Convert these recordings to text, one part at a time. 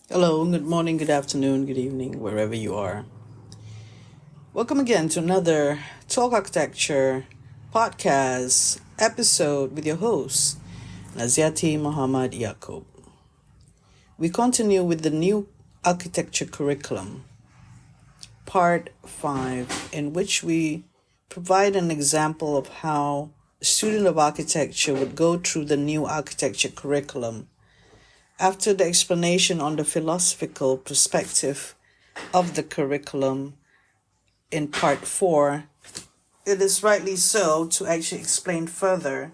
Hello, good morning, good afternoon, good evening, wherever you are. Welcome again to another Talk Architecture podcast episode with your host, Naziaty Mohd Yaacob. We continue with the new architecture curriculum, part 5, in which we provide an example of how a student of architecture would go through the new architecture curriculum. After the explanation on the philosophical perspective of the curriculum in part 4, it is rightly so to actually explain further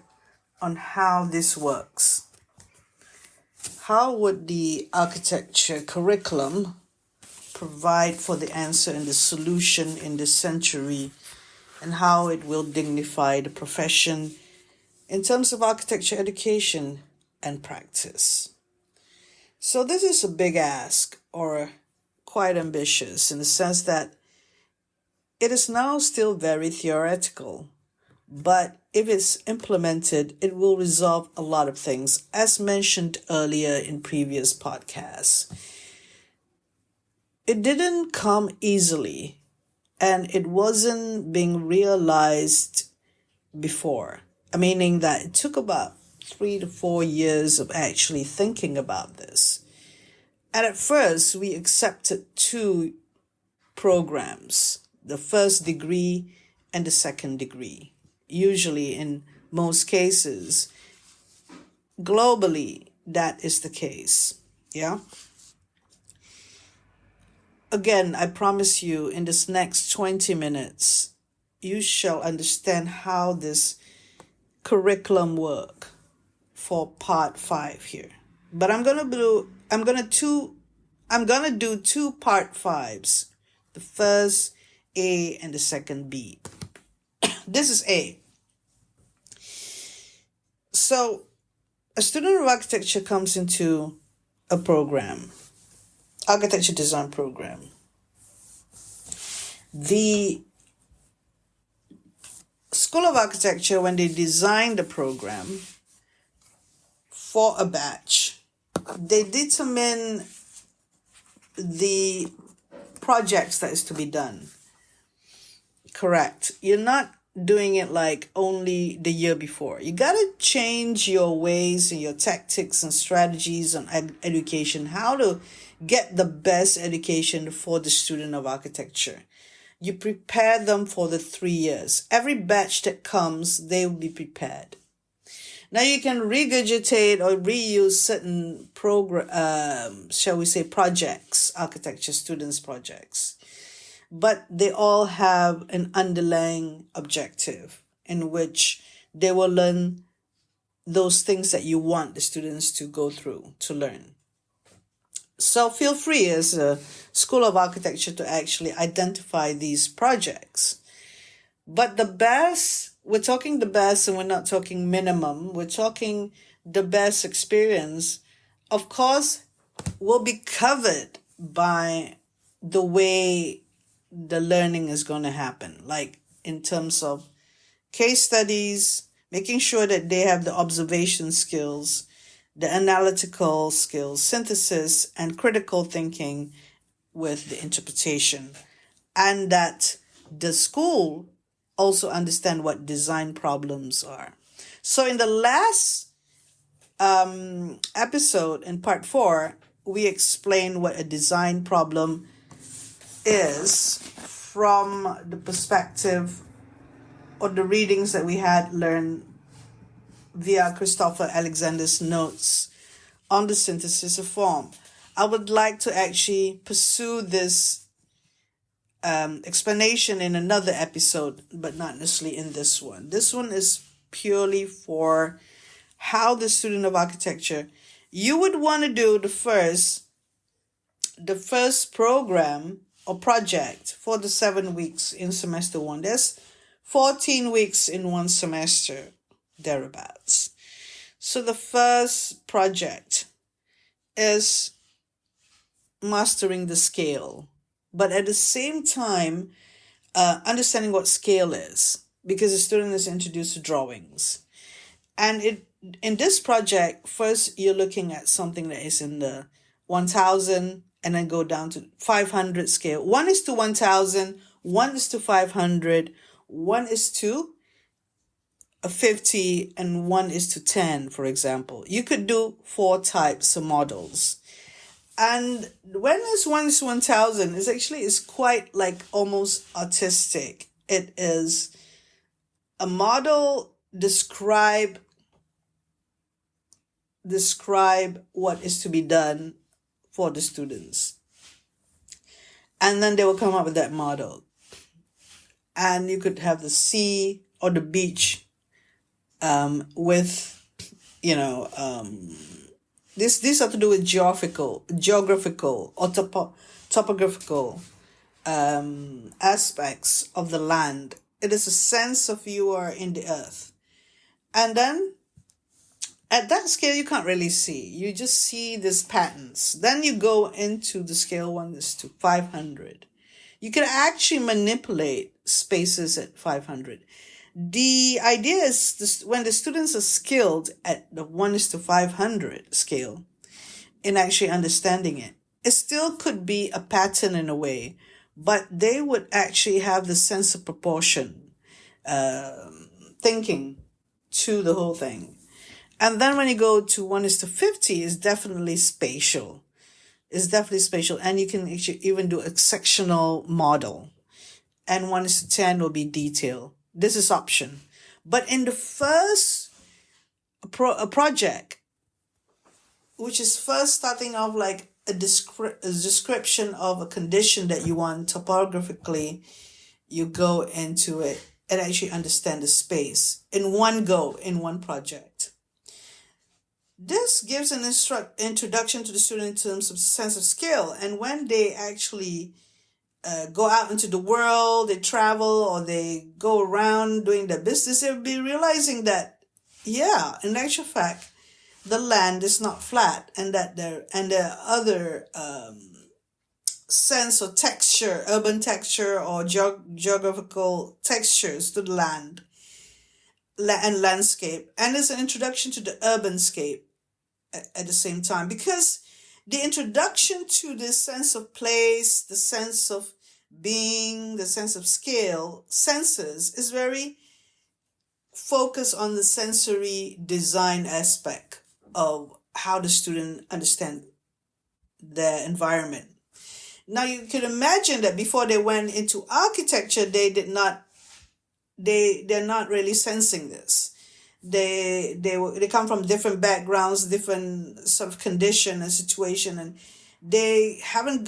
on how this works. How would the architecture curriculum provide for the answer and the solution in this century, and how it will dignify the profession in terms of architecture education and practice? So this is a big ask, or quite ambitious, in the sense that it is now still very theoretical, but if it's implemented, it will resolve a lot of things, as mentioned earlier in previous podcasts. It didn't come easily, and it wasn't being realized before, meaning that it took about 3 to 4 years of actually thinking about this. And at first, we accepted 2 programs, the first degree and the second degree. Usually, in most cases, globally, that is the case. Yeah? Again, I promise you, in this next 20 minutes, you shall understand how this curriculum work for part 5 here. But I'm gonna do 2 part 5s. The first A and the second B. This is A. So a student of architecture comes into a program, architecture design program. The School of Architecture, when they designed the program for a batch, they determine the projects that is to be done. Correct. You're not doing it like only the year before. You got to change your ways and your tactics and strategies on education, how to get the best education for the student of architecture. You prepare them for the 3 years. Every batch that comes, they will be prepared. Now you can regurgitate or reuse certain projects, architecture students' projects. But they all have an underlying objective in which they will learn those things that you want the students to go through, to learn. So feel free as a School of Architecture to actually identify these projects. But the best, we're talking the best, and we're not talking minimum. We're talking the best experience, of course, will be covered by the way the learning is going to happen, like in terms of case studies, making sure that they have the observation skills, the analytical skills, synthesis, and critical thinking with the interpretation, and that the school also understand what design problems are. So in the last episode in part 4, we explained what a design problem is from the perspective or the readings that we had learned via Christopher Alexander's notes on the synthesis of form. I would like to actually pursue this explanation in another episode, but not necessarily in this one. This one is purely for how the student of architecture, you would want to do the first program or project for the 7 weeks in semester 1. There's 14 weeks in one semester, thereabouts. So the first project is mastering the scale, but at the same time, understanding what scale is, because the student is introduced to drawings. And in this project, first you're looking at something that is in the 1,000, and then go down to 500 scale. 1 is to 1,000, 1 is to 500, 1 is to 50, and 1 is to 10, for example. You could do 4 types of models. And when it's 1 is to 1,000, it's quite like almost artistic. It is a model describe what is to be done for the students. And then they will come up with that model. And you could have the sea or the beach with, these have to do with geographical or topographical aspects of the land. It is a sense of you are in the earth. And then at that scale, you can't really see. You just see these patterns. Then you go into the scale 1 is to 500. You can actually manipulate spaces at 500. The idea is this, when the students are skilled at the 1 is to 500 scale in actually understanding it, it still could be a pattern in a way, but they would actually have the sense of proportion, thinking to the whole thing. And then when you go to 1 is to 50, it's definitely spatial. And you can actually even do a sectional model. And 1 is to 10 will be detail. This is option. But in the first project, which is first starting off like a description of a condition that you want topographically, you go into it and actually understand the space in one go, in one project. This gives an introduction to the student in terms of sense of scale. And when they actually go out into the world, they travel or they go around doing their business, they'll be realizing that, in actual fact, the land is not flat, and that there are other sense or texture, urban texture or geographical textures to the land and landscape. And there's an introduction to the urban scape at the same time, because the introduction to this sense of place, the sense of being, the sense of scale, senses, is very focused on the sensory design aspect of how the student understand their environment. Now you can imagine that before they went into architecture, they're not really sensing this. They come from different backgrounds, different sort of condition and situation, and they haven't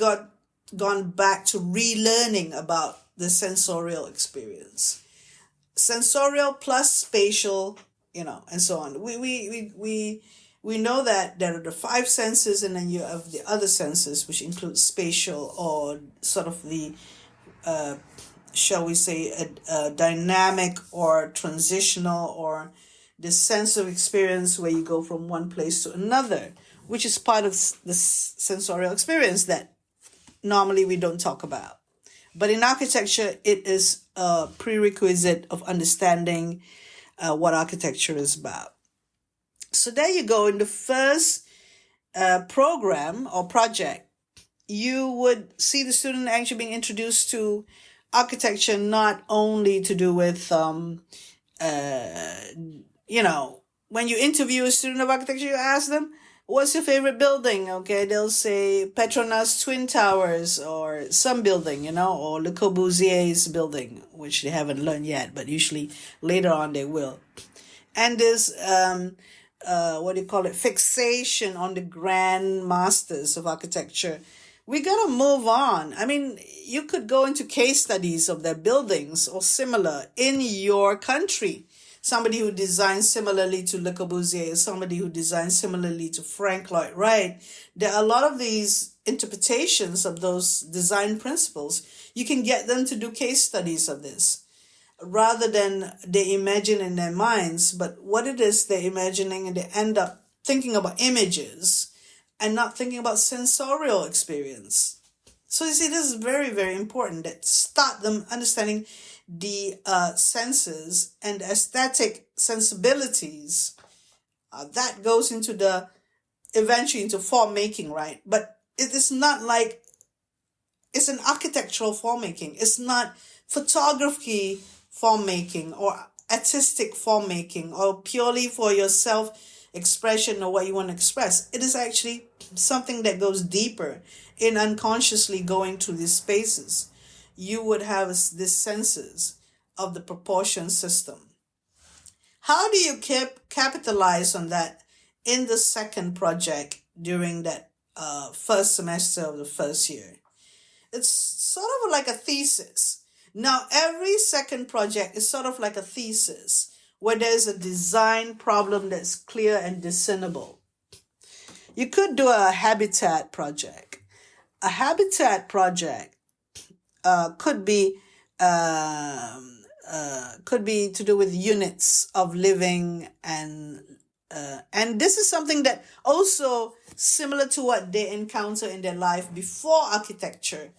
gone back to relearning about the sensorial experience. Sensorial plus spatial, and so on. We know that there are the 5 senses, and then you have the other senses, which include spatial or sort of the, shall we say, a dynamic or transitional, or the sense of experience where you go from one place to another, which is part of the sensorial experience that normally we don't talk about. But in architecture, it is a prerequisite of understanding what architecture is about. So there you go. In the first program or project, you would see the student actually being introduced to architecture, not only to do with, when you interview a student of architecture, you ask them, what's your favorite building? Okay, they'll say Petronas Twin Towers or some building, or Le Corbusier's building, which they haven't learned yet, but usually later on they will. And there's, fixation on the grand masters of architecture. We got to move on. I mean, you could go into case studies of their buildings or similar in your country. Somebody who designs similarly to Le Corbusier, somebody who designs similarly to Frank Lloyd Wright. There are a lot of these interpretations of those design principles. You can get them to do case studies of this, rather than they imagine in their minds, but what it is they're imagining, and they end up thinking about images and not thinking about sensorial experience. So you see, this is very, very important, that start them understanding the senses and aesthetic sensibilities. That goes into eventually into form making, right? But It is not like it's an architectural filmmaking. It's not photography filmmaking or artistic filmmaking or purely for your self expression or what you want to express. It is actually something that goes deeper in unconsciously going through these spaces. You would have these senses of the proportion system. How do you capitalize on that in the second project during that first semester of the first year? It's sort of like a thesis. Now, every second project is sort of like a thesis where there's a design problem that's clear and discernible. You could do a habitat project. A habitat project could be to do with units of living, and this is something that also similar to what they encounter in their life before architecture.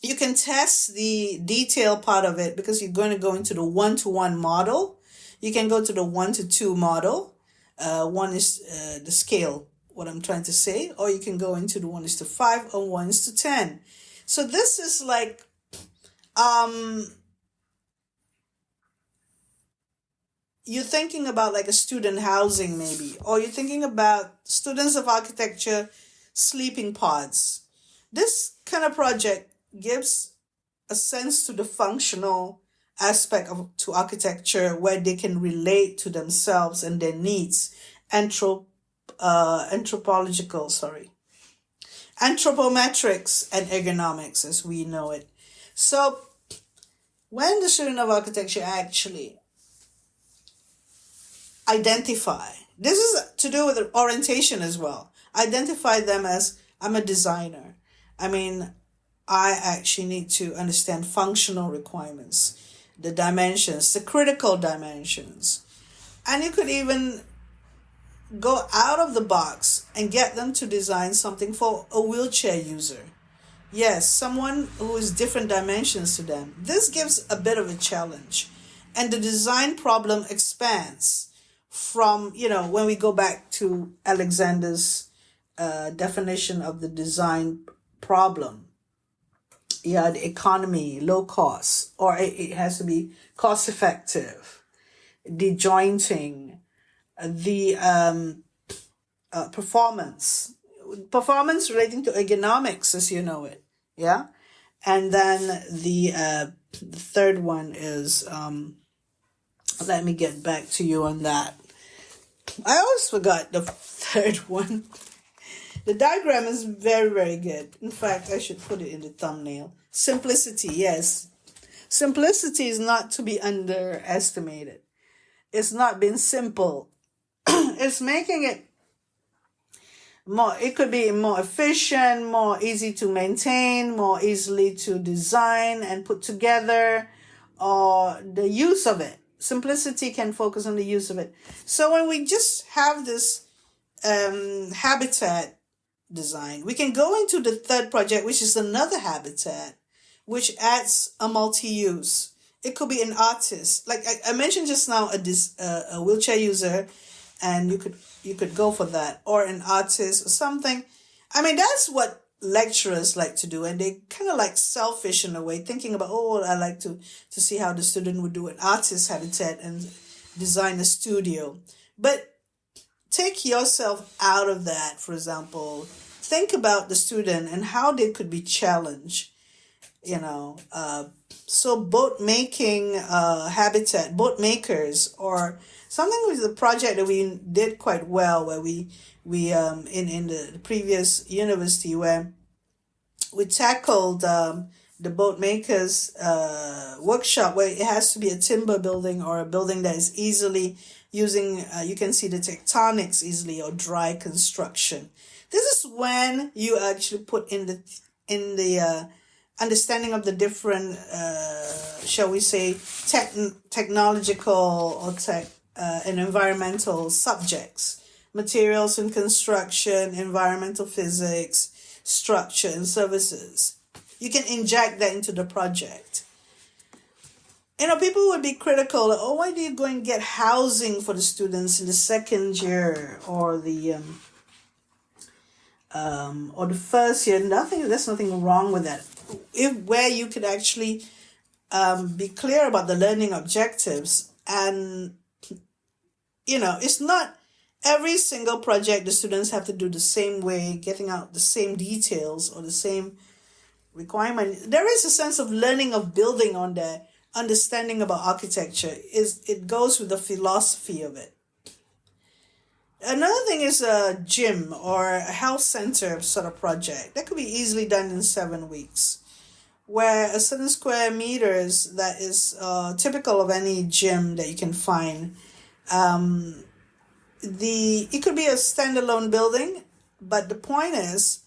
You can test the detail part of it because you're going to go into the 1-to-1 model. You can go to the 1-to-2 model. One is the scale, what I'm trying to say, or you can go into the 1:5 or 1:10. So this is like you're thinking about like a student housing maybe, or you're thinking about students of architecture sleeping pods. This kind of project gives a sense to the functional aspect to architecture where they can relate to themselves and their needs. Anthropometrics and ergonomics as we know it. So when the student of architecture actually identify, this is to do with orientation as well. Identify them as, I'm a designer. I mean, I actually need to understand functional requirements, the dimensions, the critical dimensions. And you could even go out of the box and get them to design something for a wheelchair user. Yes, someone who is different dimensions to them. This gives a bit of a challenge. And the design problem expands from, when we go back to Alexander's definition of the design problem. Yeah, the economy, low cost, or it has to be cost effective, disjointing, the performance relating to ergonomics as you know it. Yeah. And then the third one is, let me get back to you on that. I always forgot the third one. The diagram is very, very good. In fact, I should put it in the thumbnail. Simplicity, yes. Simplicity is not to be underestimated. It's not being simple. It's making it it could be more efficient, more easy to maintain, more easily to design and put together, or the use of it. Simplicity can focus on the use of it. So when we just have this habitat design, we can go into the third project, which is another habitat, which adds a multi-use. It could be an artist. Like I mentioned just now, a wheelchair user, and you could go for that, or an artist or something. I mean, that's what lecturers like to do, and they kind of like selfish in a way, thinking about, I like to see how the student would do an artist habitat and design a studio. But take yourself out of that, for example. Think about the student and how they could be challenged, So boat making habitat, boat makers, or something with the project that we did quite well, where we in the previous university where we tackled the boat makers workshop, where it has to be a timber building or a building that is easily using, you can see the tectonics easily, or dry construction. This is when you actually put in the understanding of the different, shall we say, technological or and environmental subjects, materials and construction, environmental physics, structure and services. You can inject that into the project. People would be critical. Why do you go and get housing for the students in the second year, or the or the first year, there's nothing wrong with that. Where you could actually be clear about the learning objectives, and it's not every single project the students have to do the same way, getting out the same details or the same requirement. There is a sense of learning of building on there, understanding about architecture. It goes with the philosophy of it. Another thing is a gym or a health center sort of project that could be easily done in 7 weeks, where a certain square meters that is typical of any gym that you can find. It could be a standalone building, but the point is,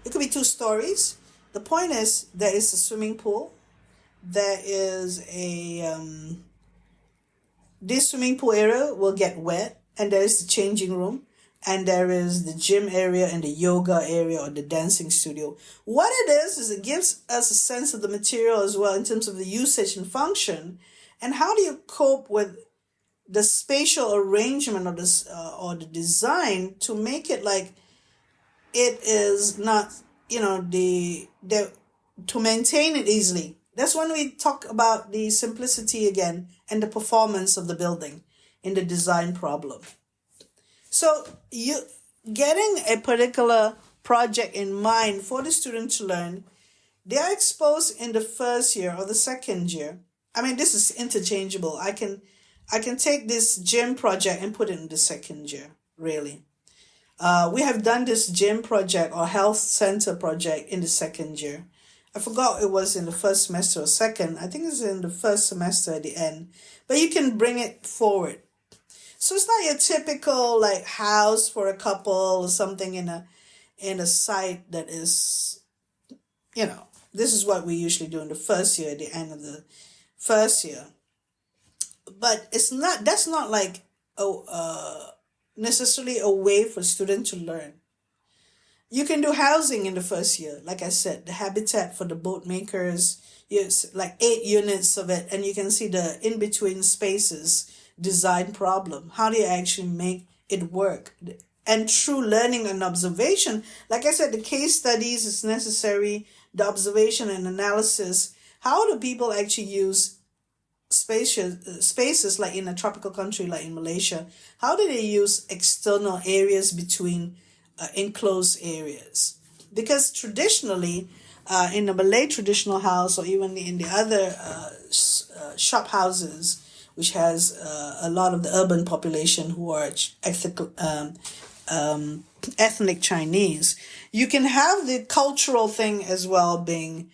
it could be 2 stories. The point is, there is a swimming pool. There is this swimming pool area will get wet, and there is the changing room, and there is the gym area and the yoga area or the dancing studio. What it is it gives us a sense of the material as well in terms of the usage and function, and how do you cope with the spatial arrangement of this or the design to make it like it is not, to maintain it easily. That's when we talk about the simplicity again and the performance of the building in the design problem. So you getting a particular project in mind for the student to learn, they are exposed in the first year or the second year. I mean, this is interchangeable. I can take this gym project and put it in the second year, really. We have done this gym project or health center project in the second year. I forgot it was in the first semester or second. I think it's in the first semester at the end. But you can bring it forward. So it's not your typical like house for a couple or something in a site that is, this is what we usually do in the first year at the end of the first year. But that's not like necessarily a way for students to learn. You can do housing in the first year. Like I said, the habitat for the boat makers, like 8 units of it, and you can see the in-between spaces design problem. How do you actually make it work? And through learning and observation, like I said, the case studies is necessary, the observation and analysis. How do people actually use spaces like in a tropical country like in Malaysia? How do they use external areas between enclosed areas? Because traditionally, in the Malay traditional house or even in the other shop houses, which has a lot of the urban population who are ethnic Chinese, you can have the cultural thing as well being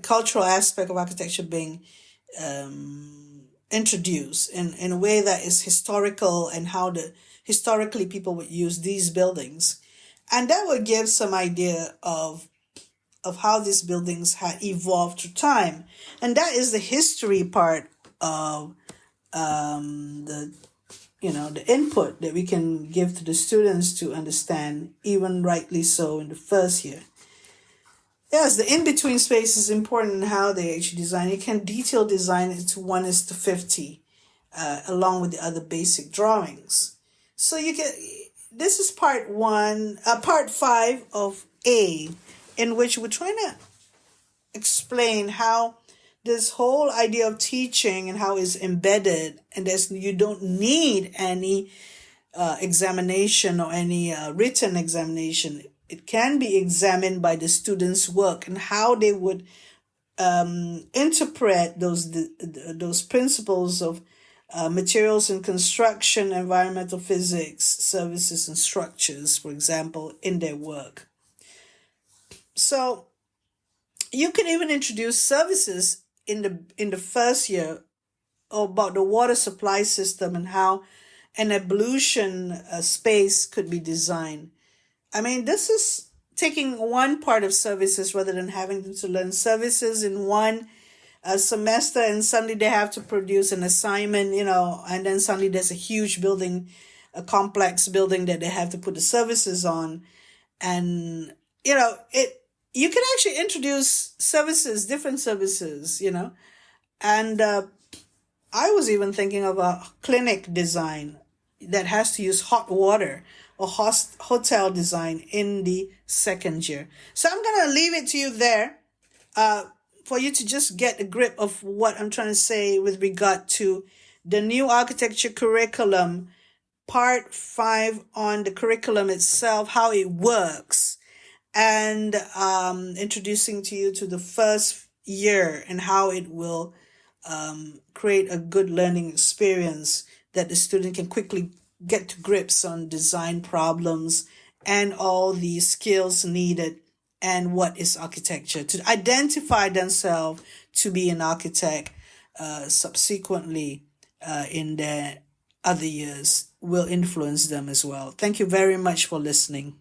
cultural aspect of architecture being introduced in a way that is historical, and how historically people would use these buildings. And that would give some idea of how these buildings had evolved through time. And that is the history part of the input that we can give to the students to understand, even rightly so in the first year. Yes, the in-between space is important in how they actually design. You can detail design it to 1:50, along with the other basic drawings. So this is part 5 of A, in which we're trying to explain how this whole idea of teaching and how it's embedded, and you don't need any examination or any written examination. It can be examined by the students' work and how they would interpret those principles of materials and construction, environmental physics, services and structures, for example, in their work. So you can even introduce services in the first year about the water supply system and how an ablution space could be designed. I mean, this is taking one part of services rather than having them to learn services in one semester, and suddenly they have to produce an assignment, and then suddenly there's a huge building, a complex building that they have to put the services on. And, you can actually introduce services, different services, and I was even thinking of a clinic design, that has to use hot water or hotel design in the second year. So I'm going to leave it to you there for you to just get a grip of what I'm trying to say with regard to the new architecture curriculum, part 5 on the curriculum itself, how it works, and introducing to you to the first year and how it will create a good learning experience that the student can quickly get to grips on design problems and all the skills needed and what is architecture, to identify themselves to be an architect subsequently in their other years will influence them as well. Thank you very much for listening.